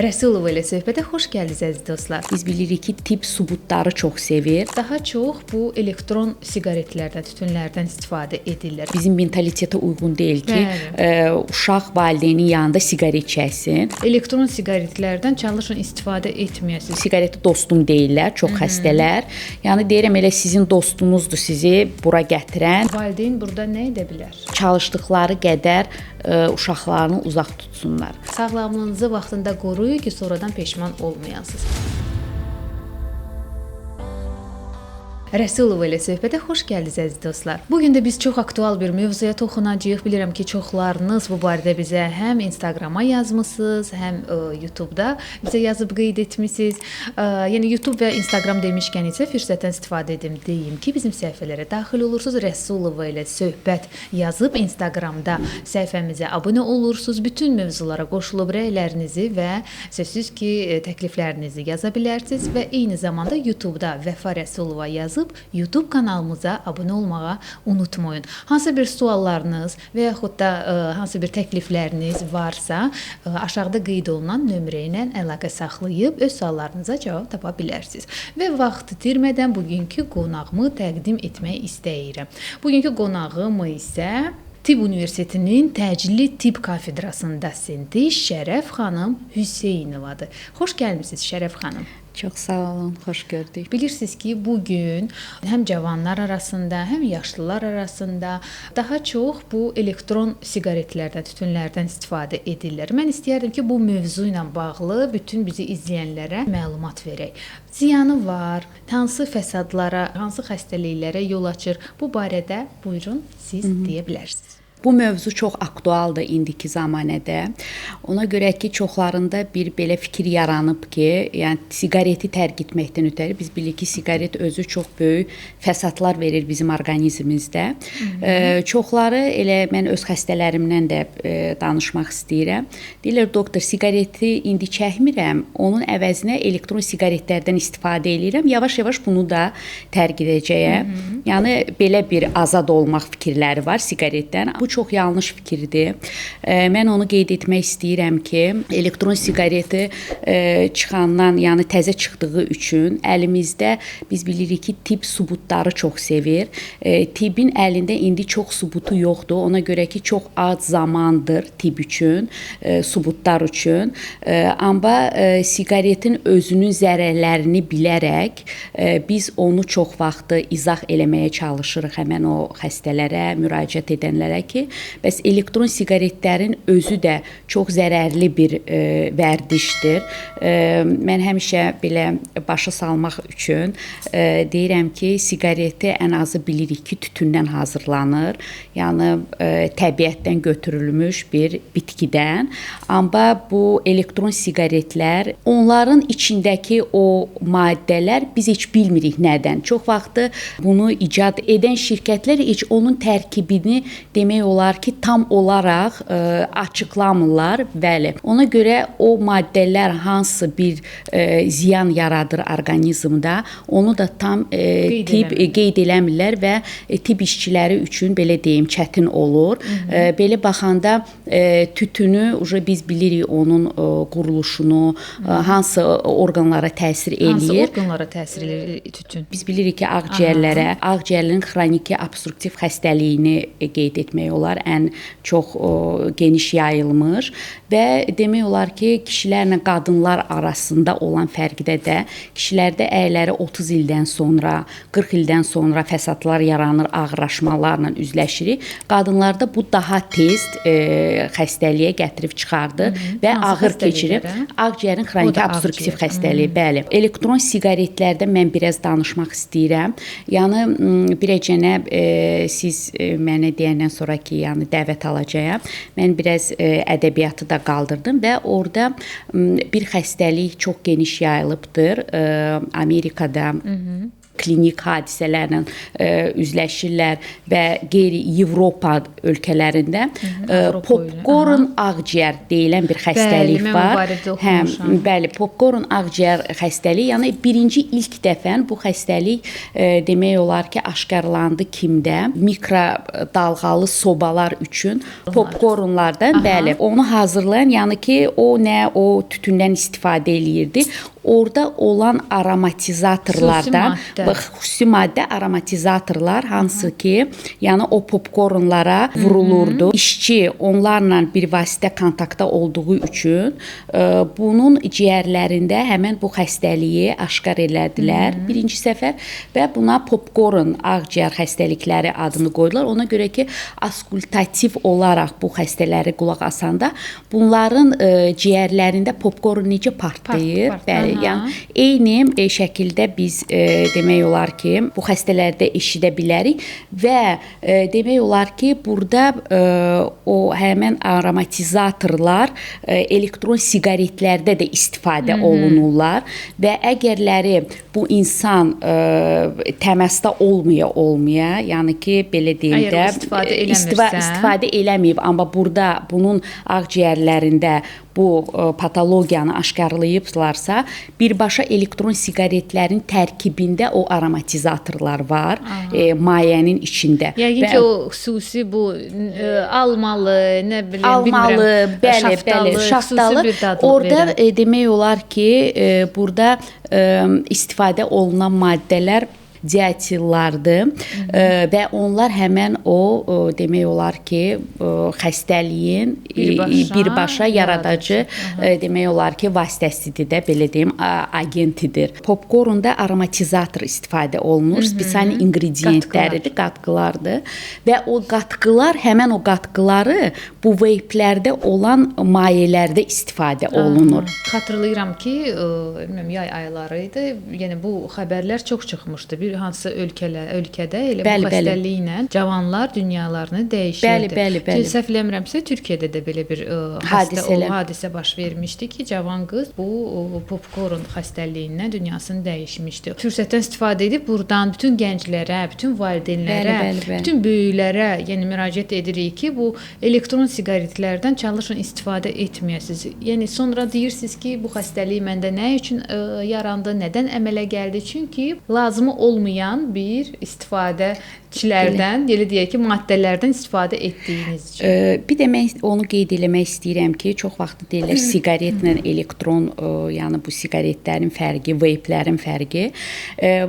Rəsulova ilə söhbətə xoş gəldiniz əziz dostlar. Biz bilirik ki, tibb sübutları çox sevir. Daha çox bu elektron siqaretlərdən, tütünlərdən istifadə edirlər. Bizim mentalitetə uyğun deyil ki, uşaq valideynin yanında siqaret çəksin. Elektron siqaretlərdən çalışın istifadə etməyəsiniz. Siqareti dostum deyirlər çox xəstələr. Yəni deyirəm elə sizin dostunuzdur sizi bura gətirən. Valideyn burada nə edə bilər? Çalışdıqları qədər uşaqlarını uzaq tutsunlar. Sağlamlığınızı vaxtında qoruyun ki, sonradan peşman olmayasınız. Rəsulova ilə söhbətə xoş gəldiniz əziz dostlar. Bugün də biz çox aktual bir mövzuya toxunacağıq. Bilirəm ki, çoxlarınız bu barədə bizə həm Instagrama yazmısınız, həm YouTube-da bizə yazıb qeyd etmisiniz. Yəni YouTube və Instagram demişkən isə fürsətdən istifadə edim deyim ki, bizim səhifələrə daxil olursunuz. Rəsulova ilə söhbət yazıb Instagramda səhifəmizə abunə olursunuz. Bütün mövzulara qoşulub rəylərinizi və sözsüz ki, təkliflərinizi yaza bilərsiniz və eyni zamanda YouTube-da Vəfa Rəsulova yazıb YouTube kanalımıza abunə olmağı unutmayın. Hansı bir suallarınız və yaxud da hansı bir təklifləriniz varsa, aşağıda qeyd olunan nömrə ilə əlaqə saxlayıb öz suallarınıza cavab tapa bilərsiniz. Və vaxt itirmədən bugünkü qonağımı təqdim etmək istəyirəm. Bugünkü qonağım isə Tibb Universitetinin Təcili Tibb Kafedrasının dosenti Şərəf xanım Hüseynovadır. Xoş gəlmisiniz Şərəf xanım. Çox sağ olun, xoş gördük. Bilirsiniz ki, bugün həm cavanlar arasında, həm yaşlılar arasında daha çox bu elektron siqaretlərdən, tütünlərdən istifadə edirlər. Mən istəyərdim ki, bu mövzu ilə bağlı bütün bizi izləyənlərə məlumat verək. Ziyanı var, hansı fəsadlara, hansı xəstəliklərə yol açır? Bu barədə buyurun siz deyə bilərsiniz. Bu mövzu çox aktualdır indiki zamanədə. Ona görə ki, çoxlarında bir belə fikir yaranıb ki, yəni siqareti tərk etməkdən ötəri biz bilirik ki, siqaret özü çox böyük fəsadlar verir bizim orqanizmimizdə. Çoxları elə mən öz xəstələrimdən də danışmaq istəyirəm. Deyirlər, doktor, siqareti indi çəkmirəm, onun əvəzinə elektron siqaretlərdən istifadə edirəm. Yavaş-yavaş bunu da tərk edəcəyəm. Yəni belə bir azad olmaq fikirləri var siqaretdən. Bu çox yanlış fikirdir. Mən onu qeyd etmək istəyirəm ki, elektron siqareti çıxandan, yəni təzə çıxdığı üçün əlimizdə biz bilirik ki, tibb sübutları çox sevir. Tibbin əlində indi çox sübutu yoxdur. Ona görə ki, çox az zamandır tibb üçün, sübutlar üçün. Amma siqaretin özünün zərərlərini bilərək biz onu çox vaxtı izah eləməyə çalışırıq həmən o xəstələrə, müraciət edənlərə ki, bəs elektron siqaretlərin özü də çox zərərli bir vərdişdir. Mən həmişə belə başa salmaq üçün deyirəm ki, siqareti ən azı bilirik ki, tütündən hazırlanır. Yəni təbiətdən götürülmüş bir bitkidən. Amma bu elektron siqaretlər, onların içindəki o maddələr biz heç bilmirik nədən. Çox vaxtı bunu icad edən şirkətlər heç onun tərkibini demək olar ki, tam olaraq açıqlamırlar. Bəli. Ona görə o maddələr hansı bir ziyan yaradır orqanizmdə, onu da tam qeyd eləmirlər və tibb işçiləri üçün belə deyim çətin olur. Belə baxanda tütünü biz bilirik onun quruluşunu, hansı orqanlara təsir eləyir. Hansı orqanlara təsir eləyir tütün? Biz bilirik ki, ağciyərlərə, ağciyərlərin xroniki obstruktiv xəstəliyini qeyd etmək olar, ən çox geniş yayılmış və demək olar ki, kişilərlə qadınlar arasında olan fərqdə də kişilərdə əyləri 30 ildən sonra, 40 ildən sonra fəsadlar yaranır, ağırlaşmalarla üzləşirik. Qadınlarda bu daha tez xəstəliyə gətirib çıxardı və ağır keçirib. Ağciyərin xroniki obstruktiv xəstəliyi, bəli. Elektron siqaretlərdə mən biraz danışmaq istəyirəm. Yəni birəcənə siz mənə deyəndən sonra ki, yəni dəvət alacağam. Mən biraz ədəbiyyatı da qaldırdım və orada bir xəstəlik çox geniş yayılıbdır Amerikada. klinik hadisələrlə üzləşirlər və qeyri-Avropa ölkələrində popkorn ağciyər deyilən bir xəstəlik var. Bəli, popkorn ağciyər xəstəliyi, yəni birinci ilk dəfə bu xəstəlik demək olar ki, aşkarlandı kimdə? Mikro dalğalı sobalar üçün popkornlardan, bəli, onu hazırlayan, yəni ki, o tütündən istifadə eləyirdi. Orada olan aromatizatorlardan, xüsusi maddə aromatizatorlar, hansı ki, yəni o popkornlara vurulurdu. İşçi onlarla bir vasitə kontaktda olduğu üçün bunun ciyərlərində həmən bu xəstəliyi aşkar elədilər birinci səfər və buna popkorn ağciyər xəstəlikləri adını qoydular. Ona görə ki, askultativ olaraq bu xəstələri qulaq asanda bunların ciyərlərində popkorn necə partlayır? Bəli. Yəni eyni şəkildə biz demək olar ki, bu xəstələrdə eşidə bilərik və demək olar ki, burada o həmin aromatizatorlar elektron siqaretlərdə də istifadə olunurlar və əgərləri bu insan təmasda olmaya, yəni ki, belə deyim də istifadə eləməyib, amma burada bunun ağciyərlərində bu patologiyanı aşkarlayıblarsa, birbaşa elektron siqaretlərin tərkibində o aromatizatorlar var, mayənin içində. Yəqin ki, o xüsusi bu almalı, nə bilim, şaftalı bir dadı orada demək olar ki, burada istifadə olunan maddələr diatillardır və onlar həmən o demək olar ki, xəstəliyin birbaşa yaradacı demək olar ki, vasitəsidir də, belə deyim, agentidir. Popkornda aromatizator istifadə olunur, spesial ingrediyentləridir, qatqılardır və o qatqılar, həmən o qatqıları bu veyplərdə olan mayələrdə istifadə olunur. Xatırlayıram ki, yay ayları idi, yəni bu xəbərlər çox çıxmışdı. Bir hansı ölkədə elə bu xəstəliklə cavanlar dünyalarını dəyişirdi. Səhv eləmirəmsə, Türkiyədə də belə bir hadisə baş vermişdi ki, cavan qız bu popkorn xəstəliyindən dünyasını dəyişmişdi. Fürsətdən istifadə edib buradan bütün gənclərə, bütün valideynlərə, bütün böyüklərə, yəni müraciət edirik ki, bu elektron siqaretlərdən çalışın istifadə etməyəsiniz. Yəni sonra deyirsiniz ki, bu xəstəlik məndə nə üçün yarandı, nədən əmələ gəldi? Çünki lazımı olmayan bir istifadəçilərdən, elə deyək ki, maddələrdən istifadə etdiyiniz üçün. Bir də mən onu qeyd eləmək istəyirəm ki, çox vaxt deyirlər siqaretlə elektron, yəni bu siqaretlərin fərqi, veyplərin fərqi.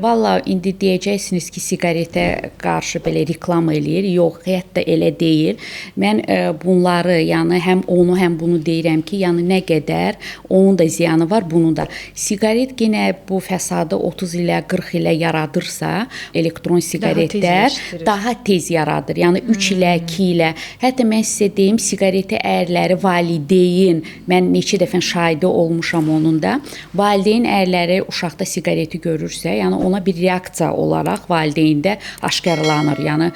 Valla indi deyəcəksiniz ki, siqaretə qarşı belə reklam eləyir. Yox, hətta elə deyil. Mən bunları, yəni həm onu, həm bunu deyirəm ki, yəni nə qədər onun da ziyanı var, bunun da. Siqaret yenə bu fəsadı 30 ilə, 40 ilə yaradırsa, elektron siqaretlər daha tez yaradır. Yəni 3 ilə, 2 ilə. Hətta mən sizə deyim, siqareti ərləri valideyn, mən neçə dəfə şahidi olmuşam onun da. Valideyn ərləri uşaqda siqareti görürsə, yəni ona bir reaksiya olaraq valideyndə aşkarlanır. Yəni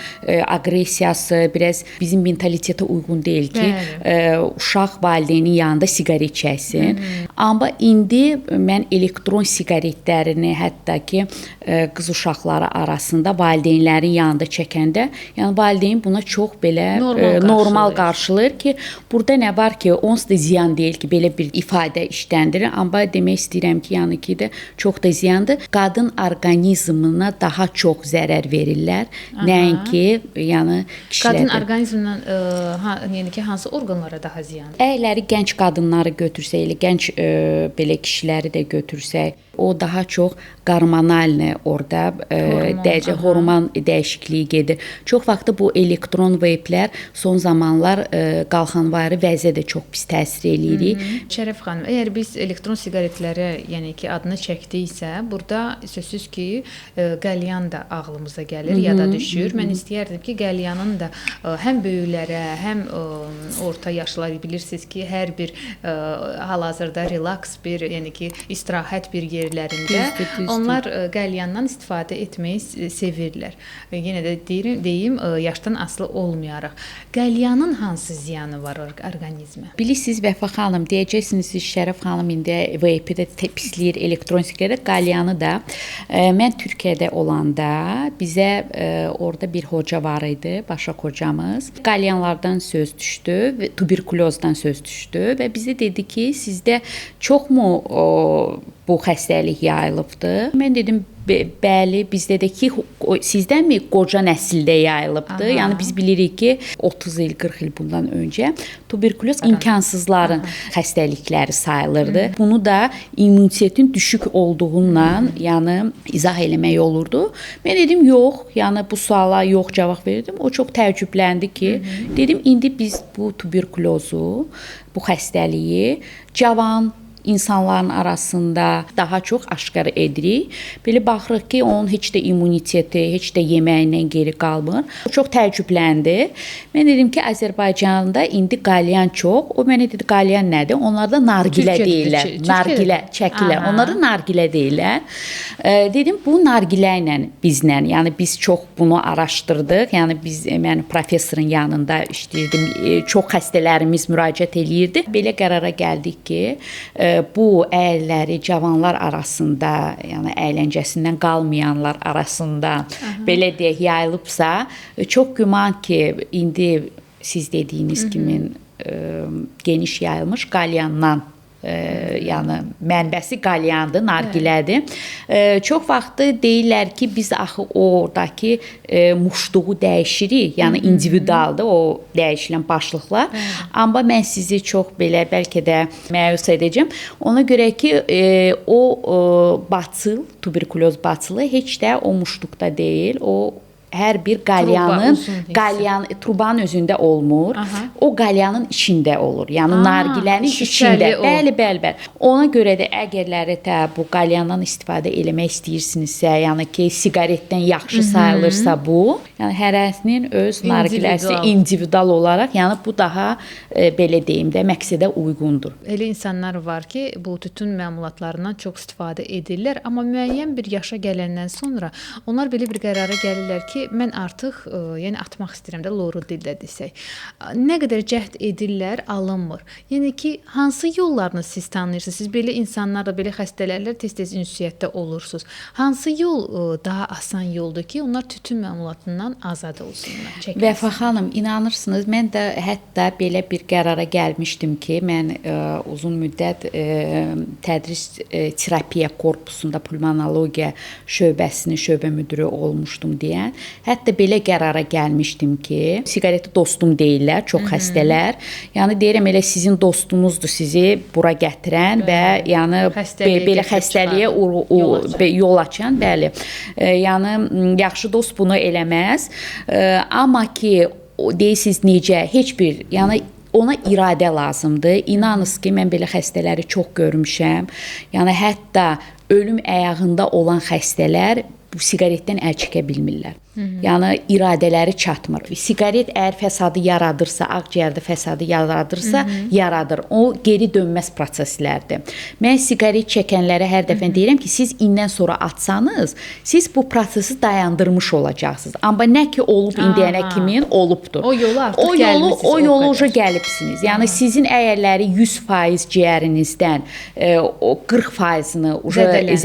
aqressiyası biraz bizim mentalitetə uyğun deyil ki, uşaq valideynin yanında siqaret çəksin. Amma indi mən elektron siqaretlərini hətta ki, qız uşaqları arasında valideynlərin yanında çəkəndə, yəni valideyn buna çox belə normal qarşılayır ki, burada nə var ki, onsuz da ziyan deyil ki, belə bir ifadə işləndirir, amma demək istəyirəm ki, yəni ki də çox da ziyandır. Qadın orqanizminə daha çox zərər verirlər, nəinki, yəni kişilərdə. Qadın orqanizminə, yəni ki, hansı orqanlara daha ziyandır? Əgərləri gənc qadınları götürsək, elə gənc belə kişiləri də götürsək, o daha çox hormonal orada hormon dəyişikliyi gedir. Çox vaxt bu elektron veyplər son zamanlar qalxanvari vəziyyətə də çox pis təsir eləyirik. Şərəf xanım, əgər biz elektron siqaretlərə, yəni ki, adını çəkdiksə, burada sözsüz ki, qəlyan da ağlımıza gəlir, yada düşür. Mən istəyərdim ki, qəlyanın da həm böyüklərə, həm orta yaşlılar bilirsiniz ki, hər bir hal-hazırda relaks bir, yəni ki, istirahət bir yer yerlərində Düzdür. onlar qəlyandan istifadə etməyi sevirlər. Yenə də deyim, yaşdan asılı olmayaraq. Qəlyanın hansı ziyanı var orqanizmə? Bilirsiniz Vəfa xanım, deyəcəksiniz Şərəf xanım indi VP-də pisləyir elektron siqaret, qəlyanı da. Mən Türkiyədə olanda bizə orada bir hoca var idi, Başaq hocamız. Qəlyanlardan söz düşdü və tuberkulozdan söz düşdü və bizə dedi ki, sizdə çoxmu bu xəstəlik yayılıbdı? Mən dedim, bəli, bizdə də ki, sizdənmi qoca nəsildə yayılıbdı? Yəni biz bilirik ki, 30 il, 40 il bundan öncə tuberkuloz imkansızların xəstəlikləri sayılırdı. Bunu da immunitetin düşük olduğundan, yəni izah eləmək olurdu. Mən dedim, yox, yəni bu suala yox cavab verdim. O çox təəccübləndi ki, dedim, indi biz bu tuberkulozu, bu xəstəliyi cavan insanların arasında daha çox aşkar edirik. Belə baxırıq ki, onun heç də immuniteti, heç də yeməyindən geri qalmır. O çox təəccübləndi. Mən dedim ki, Azərbaycanda indi qalyan çox. O mənə dedi, qalyan nədir? Onlarda nargilə deyirlər. Nargilə, çəkilər. Onlarda nargilə deyirlər. Dedim, bu nargilə ilə bizlə, yəni biz çox bunu araşdırdıq. Yəni mən professorun yanında işləyirdim. Çox xəstələrimiz müraciət eləyirdi. Belə qərara gəldik ki, bu əylələri cavanlar arasında, yəni əyləncəsindən qalmayanlar arasında belə deyək yayılıbsa, çox güman ki, indi siz dediyiniz kimi geniş yayılmış qalyandan, yəni mənbəsi qalyandır, nargilədir. Çox vaxt deyirlər ki, biz axı oradakı muşluğu dəyişirik, yəni individualdır o dəyişilən başlıqlar. Amma mən sizi çox belə bəlkə də məyus edəcəm. Ona görə ki, o bacil, tuberkuloz bacilı heç də o muşluqda deyil, o hər bir qalyanın, trubanın özündə olmur. O qalyanın içində olur. Yəni nargilənin içində. Bəli. Ona görə də əgərləri də bu qalyandan istifadə eləmək istəyirsinizsə, yəni ki, siqaretdən yaxşı sayılırsa bu, yəni hərəsinin öz nargiləsi individual olaraq, yəni bu daha belə deyim də məqsədə uyğundur. Elə insanlar var ki, bu tütün məmulatlarından çox istifadə edirlər, amma müəyyən bir yaşa gələndən sonra onlar belə bir qərara gəlirlər ki, mən artıq yəni atmaq istəyirəm də loru dildə desək. Nə qədər cəhd edirlər, alınmır. Yəni ki, hansı yollarını siz tanıyırsınız? Siz belə insanlarla, belə xəstələrlə tez-tez ünsiyyətdə olursunuz. Hansı yol daha asan yoldur ki, onlar tütün məmulatından azad olsunlar? Vəfa xanım, inanırsınız, mən də hətta belə bir qərara gəlmişdim ki, mən uzun müddət tədris terapiya korpusunda pulmonologiya şöbəsinin şöbə müdiri olmuşdum deyən. Hətta belə qərara gəlmişdim ki, siqareti dostum deyirlər, çox xəstələr. Yəni deyirəm, elə sizin dostunuzdur sizi bura gətirən və yəni belə xəstəliyə yol açan, bəli. Yəni yaxşı dost bunu eləməz. Amma ki, deyirsiniz necə, heç bir, yəni ona iradə lazımdır. İnanınız ki, mən belə xəstələri çox görmüşəm. Yəni hətta ölüm əyağında olan xəstələr bu siqaretdən əl çəkə bilmirlər. Yəni iradələri çatmır. Siqaret əgər fəsadı yaradırsa, ağciyərdə fəsadı yaradırsa, yaradır. O geri dönməz proseslərdir. Mən siqaret çəkənlərə hər dəfə deyirəm ki, siz indən sonra atsanız, siz bu prosesi dayandırmış olacaqsınız. Amma nə ki olub indiyənə kimin olubdur. O yolu artıq gəlmisiniz. O yolu gəlibsiniz. Yəni sizin əgərləri 100% ciyərinizdən o 40%-ni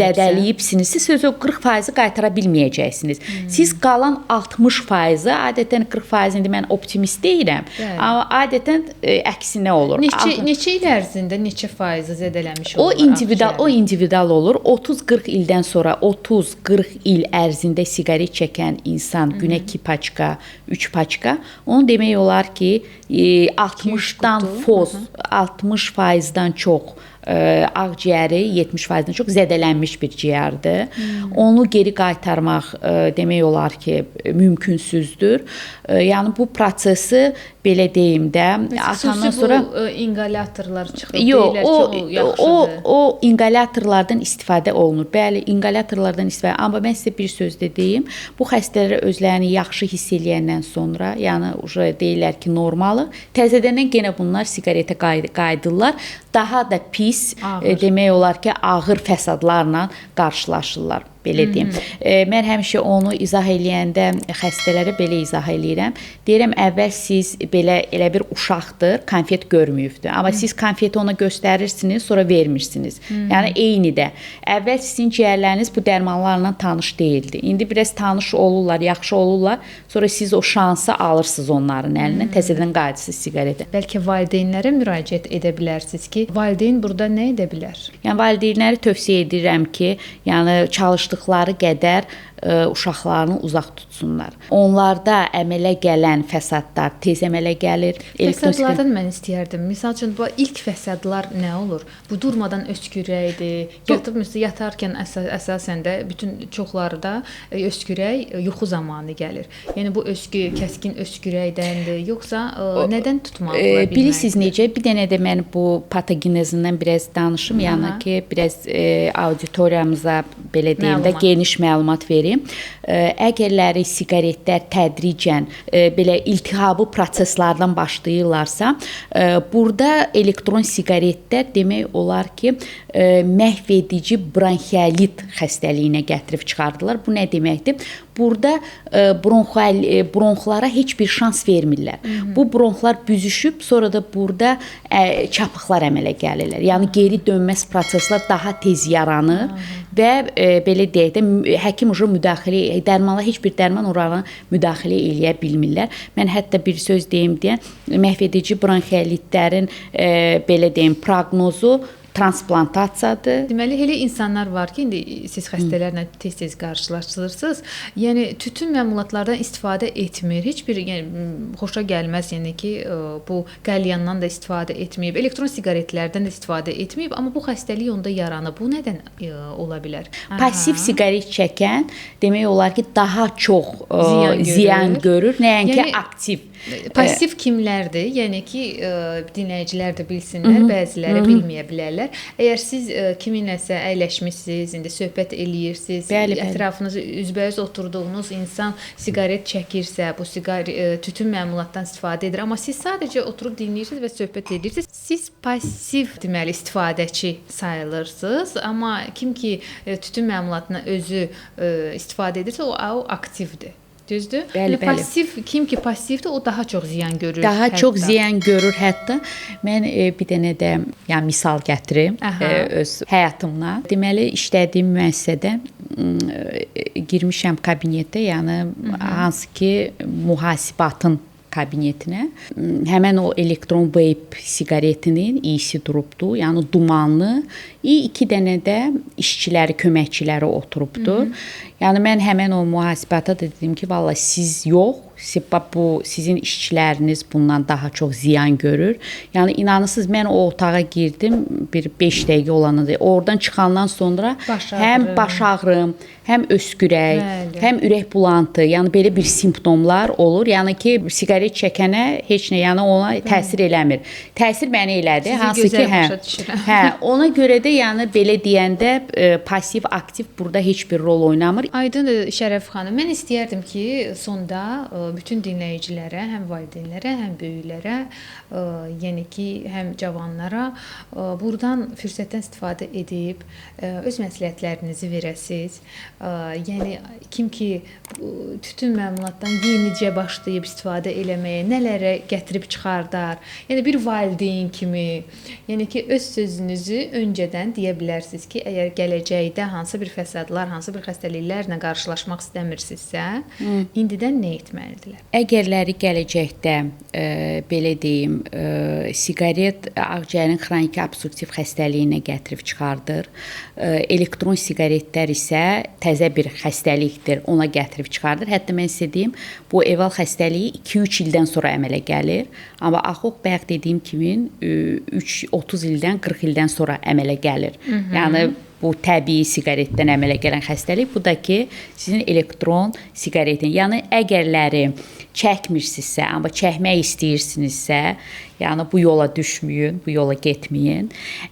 zədələyibsinizsə, söz o 40%-i qaytara bilməyəcəksiniz. Siz qalan 60%, adətən 40% indi mən optimist deyirəm, amma adətən əksinə olur. Neçə il ərzində neçə faizi zədələmiş olur? O individual olur. 30-40 ildən sonra 30-40 il ərzində siqaret çəkən insan günə 2 paçka, 3 paçka, onu demək olar ki, 60%-dan çox ağciyəri 70%-dən çox zədələnmiş bir ciyərdir. Onu geri qaytarmaq demək olar ki, mümkünsüzdür. Yəni bu prosesi belə deyim də, atandan sonra inqalyatorlar çıxdı. Yox, deyirlər ki, o yaxşıdır. o inqalyatorlardan istifadə olunur. Bəli, inqalyatorlardan istifadə. Amma mən sizə bir söz də deyim. Bu xəstələr özlərini yaxşı hiss eləyəndən sonra, yəni deyirlər ki, normalı. Təzədən yenə bunlar siqaretə qayıdırlar. Daha da pis, demək olar ki, ağır fəsadlarla qarşılaşırlar. Belə deyim. Mən həmişə onu izah eləyəndə xəstələrə belə izah eləyirəm. Deyirəm, əvvəl siz belə elə bir uşaqdır, konfet görməyibdir. Amma siz konfeti ona göstərirsiniz, sonra vermirsiniz. Yəni eyni də. Əvvəl sizin ciyərləriniz bu dərmanlarla tanış deyildi. İndi biraz tanış olurlar, yaxşı olurlar. Sonra siz o şansı alırsınız onların əlindən, təzədən qayıdırsınız siqaretə. Bəlkə valideynlərə müraciət edə bilərsiniz ki, valideyn burada nə edə bilər? Yəni valideynləri tövsiyə edirəm ki, yəni çalışdıqları qədər uşaqlarını uzaq tutsunlar. Onlarda əmələ gələn fəsadlar tez əmələ gəlir. Fəsadlardan mən istəyərdim. Məsəl üçün bu ilk fəsadlar nə olur? Bu durmadan öskürəkdir. Yatarkən əsasən də bütün çoxlarda öskürək yuxu zamanı gəlir. Yəni bu kəskin öskürəkdəndir, yoxsa nədən tutmalıdırlar? Bilirsiniz necə? Bir dənə də mən bu patogenezindən biraz danışım, yəni ki, biraz auditoriyamıza belə deyim də geniş məlumat verim. Əgərləri siqaretlər tədricən belə iltihabı proseslərdən başlayırlarsa, burada elektron siqaretlər demək olar ki, məhv edici bronxialit xəstəliyinə gətirib çıxardılar. Bu nə deməkdir? Burada bronxlara heç bir şans vermirlər. Bu bronxlar büzüşüb, sonra da burada çapıqlar əmələ gəlirlər. Yəni geri dönməz proseslər daha tez yaranır və belə deyək də həkim dərmanla heç bir dərman orana müdaxilə eləyə bilmirlər. Mən hətta bir söz deyim deyə məhv edici bronxialitlərin belə deyim proqnozu transplantasiyadır. Deməli, elə insanlar var ki, indi siz xəstələrlə tez-tez qarşılaşırsınız. Yəni tütün məmulatlardan istifadə etmir. Heç bir xoşa gəlməz, yəni ki, bu qəlyandan da istifadə etməyib, elektron siqaretlərdən də istifadə etməyib, amma bu xəstəlik onda yaranıb. Bu nədən ola bilər? Pasiv siqaret çəkən demək olar ki, daha çox ziyan görür, nəinki aktiv. Pasiv kimlərdir? Yəni ki, dinləyicilər də bilsinlər, bəziləri bilməyə bilərlər. Əgər siz kiminləsə əyləşmisiniz, indi söhbət eləyirsiniz, ətrafınızda üzbəüz oturduğunuz insan siqaret çəkirsə, bu tütün məmulatdan istifadə edir, amma siz sadəcə oturub dinləyirsiniz və söhbət edirsiniz. Siz pasiv deməli istifadəçi sayılırsınız, amma kim ki tütün məmulatına özü istifadə edirsə, o aktivdir. Düzdür? Bəli. Pasiv, kim ki passivdir, o daha çox ziyan görür. Çox ziyan görür hətta. Mən bir dənə də yəni misal gətirim öz həyatımdan. Deməli, işlədiyim müəssisədə girmişəm kabinetə, yəni hansı ki mühasibatın kabinetinə. Həmən o elektron vape siqaretinin iyisi durubdu, yəni dumanlı. 2 dənə də işçiləri, köməkçiləri oturubdu. Yəni mən həmən o mühasibata da dedim ki, vallahi siz yox, bu sizin işçiləriniz bundan daha çox ziyan görür. Yəni inanırsınız, mən o otağa girdim, bir 5 dəqiqə olanda, oradan çıxandan sonra həm baş ağrım, həm öskürək, həm ürək bulantı, yəni belə bir simptomlar olur. Yəni ki, siqaret çəkənə heç nə, yəni ona təsir eləmir. Təsir mənə elədi. Hansı ki, ona görə də yəni belə deyəndə pasiv, aktiv burada heç bir rol oynamır. Aydındır Şərəf xanım. Mən istəyərdim ki, sonda bütün dinləyicilərə, həm valideynlərə, həm böyüklərə, yəni ki, həm cavanlara buradan fürsətdən istifadə edib öz məsləhətlərinizi verəsiniz. Yəni kim ki tütün məmulatdan yenicə başlayıb istifadə eləməyə nələrə gətirib çıxardar. Yəni bir valideyn kimi, yəni ki öz sözünüzü öncədən deyə bilərsiniz ki, əgər gələcəkdə hansı bir fəsadlar, hansı bir xəstəliklərlə qarşılaşmaq istəmirsinizsə, indidən nə etməlidirlər? Əgərləri gələcəkdə belə deyim, siqaret ağciyərin xroniki obstruktiv xəstəliyinə gətirib çıxardır. Elektron siqaretlər isə təzə bir xəstəlikdir, ona gətirib çıxardır. Hətta mən sizə deyim, bu eval xəstəliyi 2-3 ildən sonra əmələ gəlir. Amma axı bayaq dediyim kimi 30 ildən 40 ildən sonra əmələ gəlir. Yəni bu təbii siqaretdən əmələ gələn xəstəlik. Bu da ki, sizin elektron siqaretin. Yəni əgərləri çəkmirsinizsə, amma çəkmək istəyirsinizsə, yəni bu yola düşməyin, bu yola getməyin.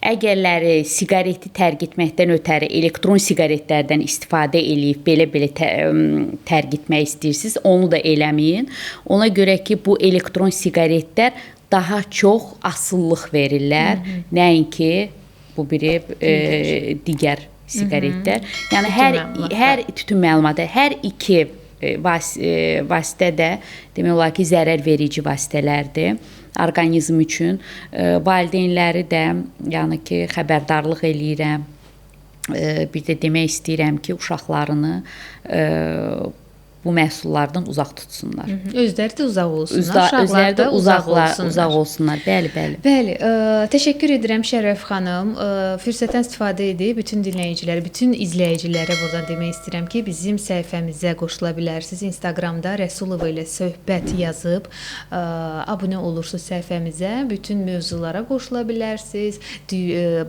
Əgərləri siqareti tərk etməkdən ötəri elektron siqaretlərdən istifadə eləyib belə tərk etmək istəyirsiz, onu da eləməyin. Ona görə ki, bu elektron siqaretlər daha çox asıllıq verirlər, nəinki bu biri digər siqaretlər. Yəni hər tütün məlumatı, hər iki vasitə də demək olar ki, zərər verici vasitələrdir orqanizm üçün. Valideynləri də yəni ki, xəbərdarlıq eləyirəm. Bir də demək istəyirəm ki, uşaqlarını bu məhsullardan uzaq tutsunlar. Özləri də uzaq olsunlar, uşaqlar da uzaq olsunlar. Bəli, bəli. Bəli, təşəkkür edirəm Şərəf xanım. Fürsətdən istifadə edib bütün dinləyicilərə, bütün izləyicilərə buradan demək istəyirəm ki, bizim səhifəmizə qoşula bilərsiniz. Instagramda Rəsulova ilə söhbət yazıb abunə olursunuz səhifəmizə. Bütün mövzulara qoşula bilərsiniz.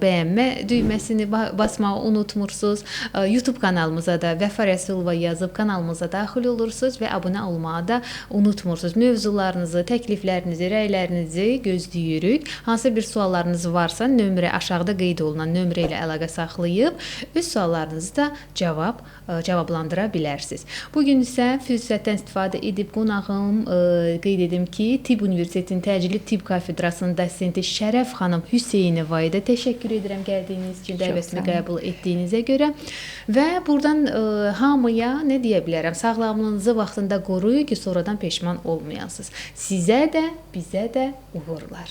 Bəyənmə düyməsini basmağı unutmursunuz. YouTube kanalımıza da Vəfa Rəsulova yazıb kanalımıza daxil olursunuz və abunə olmağı da unutmursunuz. Mövzularınızı, təkliflərinizi, rəylərinizi gözləyirik. Hansı bir suallarınız varsa, nömrə aşağıda qeyd olunan nömrə ilə əlaqə saxlayıb öz suallarınızı da cavablandıra bilərsiniz. Bu gün isə fürsətdən istifadə edib qonağım qeyd edim ki, Tibb Universitetinin Təcili Tibb Kafedrasının dosenti Şərəf xanım Hüseynovaya da təşəkkür edirəm gəldiyiniz üçün, dəvətimi qəbul etdiyinizə görə və buradan hamıya nə deyə bilərəm? Sağlamlığınızı vaxtında qoruyun ki, sonradan peşman olmayasınız. Sizə də, bizə də uğurlar.